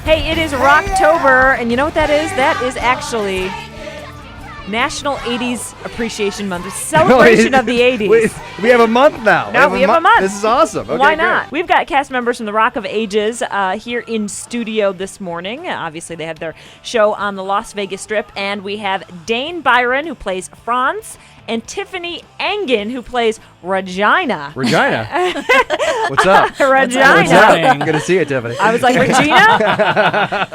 Hey, it is Rocktober, and you know what that is? That is actually National 80s Appreciation Month. A celebration of the 80s. Wait, we have a month now. No, we have a month. This is awesome. Okay, Why not? great. We've got cast members from the Rock of Ages here in studio this morning. Obviously, they have their show on the Las Vegas Strip, and we have Dane Byron, who plays Franz, and Tiffany Engen, who plays Regina. Regina. What's up? Regina. What's up? Good to see you, Tiffany. I was like, Regina?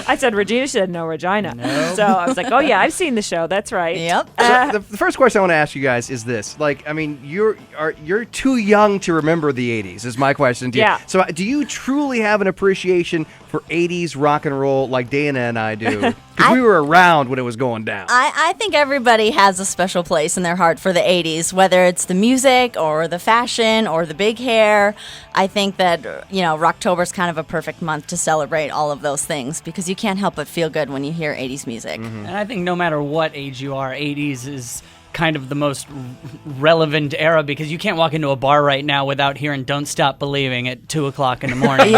I said Regina. She said, no, Regina. No. So I was like, oh, yeah, I've seen the show. That's right. Yep. So the first question I want to ask you guys is this. Like, I mean, you're too young to remember the 80s is my question to you. Yeah. So do you truly have an appreciation for 80s rock and roll like Dana and I do? Because we were around when it was going down. I think everybody has a special place in their heart for the 80s, whether it's the music or the fashion or the big hair. I think that, Rocktober's kind of a perfect month to celebrate all of those things because you can't help but feel good when you hear 80s music. Mm-hmm. And I think no matter what age you are, 80s is kind of the most relevant era because you can't walk into a bar right now without hearing "Don't Stop Believing" at 2:00 in the morning.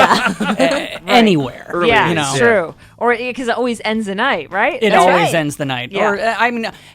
Anywhere. Early Yeah, 80s, it's true. Or because it always ends the night, right? It That's always right. ends the night. Yeah. Or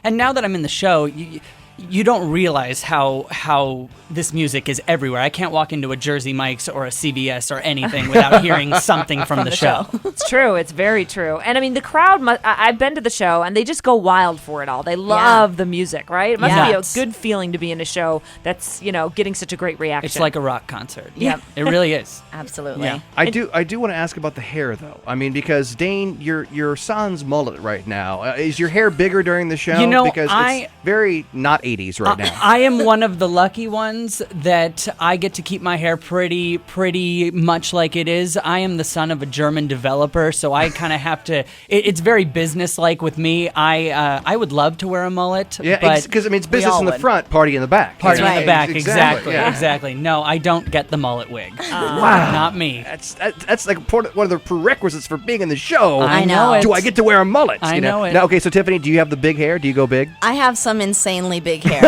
and now that I'm in the show, you don't realize how this music is everywhere. I can't walk into a Jersey Mike's or a CBS or anything without hearing something from the show. It's true. It's very true. And I mean, the crowd, I've been to the show, and they just go wild for it all. They love the music, right? It must be a good feeling to be in a show that's, getting such a great reaction. It's like a rock concert. Yep. It really is. Absolutely. Yeah. I do want to ask about the hair, though. I mean, because Dane, your son's mullet right now. Is your hair bigger during the show? Because it's very not 80s right now. I am one of the lucky ones that I get to keep my hair pretty much like it is. I am the son of a German developer, so I kind of have to. It's very business-like with me. I would love to wear a mullet. Yeah, but because it's business all in the would. front, party in the back. party in right. the back. Exactly, Exactly. yeah. No, I don't get the mullet wig. Wow. Not me. That's like one of the prerequisites for being in the show. I know it. Do I get to wear a mullet? I know it. Now, okay, so Tiffany, do you have the big hair? Do you go big? I have some insanely big hair.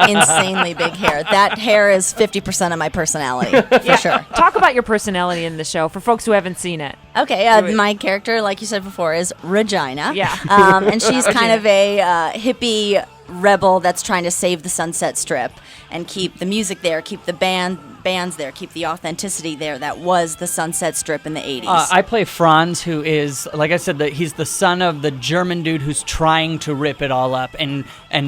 Insanely big hair. That hair is 50% of my personality, for sure. Talk about your personality in the show for folks who haven't seen it. Okay, my character, like you said before, is Regina. Yeah. And she's kind of a hippie rebel that's trying to save the Sunset Strip and keep the music there, keep the bands there, keep the authenticity there that was the Sunset Strip in the 80s. I play Franz, who is, like I said, he's the son of the German dude who's trying to rip it all up and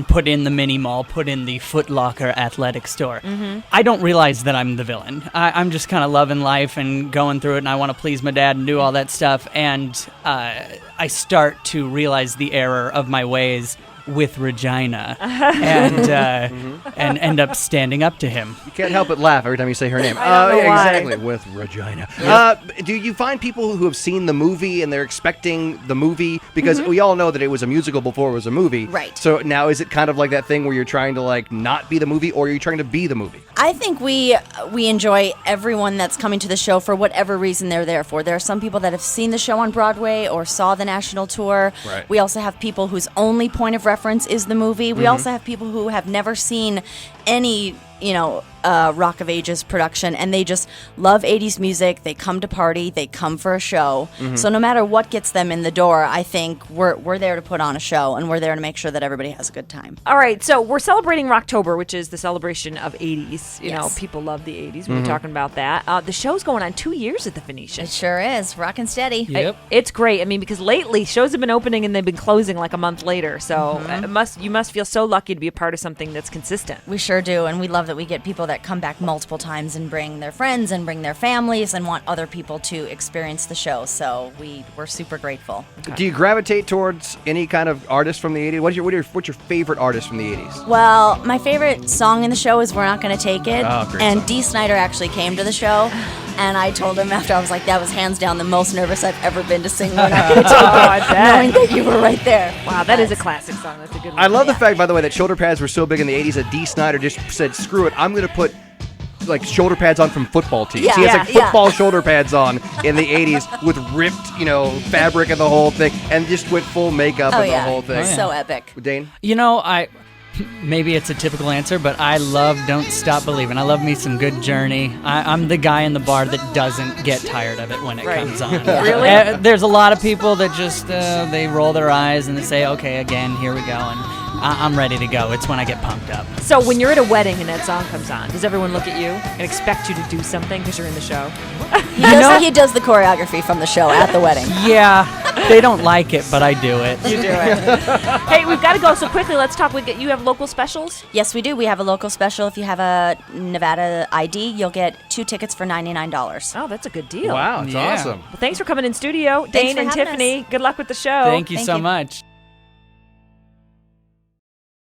put in the mini mall, put in the Foot Locker athletic store. Mm-hmm. I don't realize that I'm the villain. I'm just kind of loving life and going through it, and I want to please my dad and do all that stuff. And I start to realize the error of my ways with Regina and end up standing up to him. You can't help but laugh every time you say her name. I don't know why. Exactly, with Regina. Do you find people who have seen the movie and they're expecting the movie? Because we all know that it was a musical before it was a movie. Right. So now is it kind of like that thing where you're trying to not be the movie, or are you trying to be the movie? I think we enjoy everyone that's coming to the show for whatever reason they're there for. There are some people that have seen the show on Broadway or saw the national tour. Right. We also have people whose only point of reference is the movie. We also have people who have never seen any, Rock of Ages production, and they just love 80s music. They come to party. They come for a show. So no matter what gets them in the door, I think we're there to put on a show, and we're there to make sure that everybody has a good time. All right, so we're celebrating Rocktober, which is the celebration of 80s. You know, Yes. people love the 80s. We were talking about that. The show's going on 2 years at the Phoenician. It sure is. Rockin' steady. Yep. It's great. I mean, because lately shows have been opening and they've been closing like a month later. So you must feel so lucky to be a part of something that's consistent. We sure do, and we love that we get people that come back multiple times and bring their friends and bring their families and want other people to experience the show. So we're super grateful. Do you gravitate towards any kind of artist from the 80s? What's your favorite artist from the 80s? Well, my favorite song in the show is "We're Not Gonna Take It," Oh, great and song. Dee Snider actually came to the show, and I told him after, I was like, that was hands down the most nervous I've ever been to sing "We're Not Gonna Take It," I bet. knowing that you were right there. Wow, that is a classic song. That's a good one. I love the fact, by the way, that shoulder pads were so big in the 80s that Dee Snider just said, screw it, I'm going to put shoulder pads on from football teams. Yeah, He has yeah. football shoulder pads on in the 80s with ripped, fabric and the whole thing, and just went full makeup and the whole thing. So epic. Dane? Maybe it's a typical answer, but I love Don't Stop Believin'. I love me some good Journey. I'm the guy in the bar that doesn't get tired of it when it comes on. Really? There's a lot of people that just, they roll their eyes and they say, okay, again, here we go. And I'm ready to go. It's when I get pumped up. So when you're at a wedding and that song comes on, does everyone look at you and expect you to do something because you're in the show? He does the choreography from the show at the wedding. Yeah, they don't like it, but I do it. You do it. Hey, we've got to go. So quickly, let's talk. You have local specials? Yes, we do. We have a local special. If you have a Nevada ID, you'll get 2 tickets for $99. Oh, that's a good deal. Wow, it's awesome. Well, thanks for coming in studio, Dane and Tiffany. Good luck with the show. Thank you so much.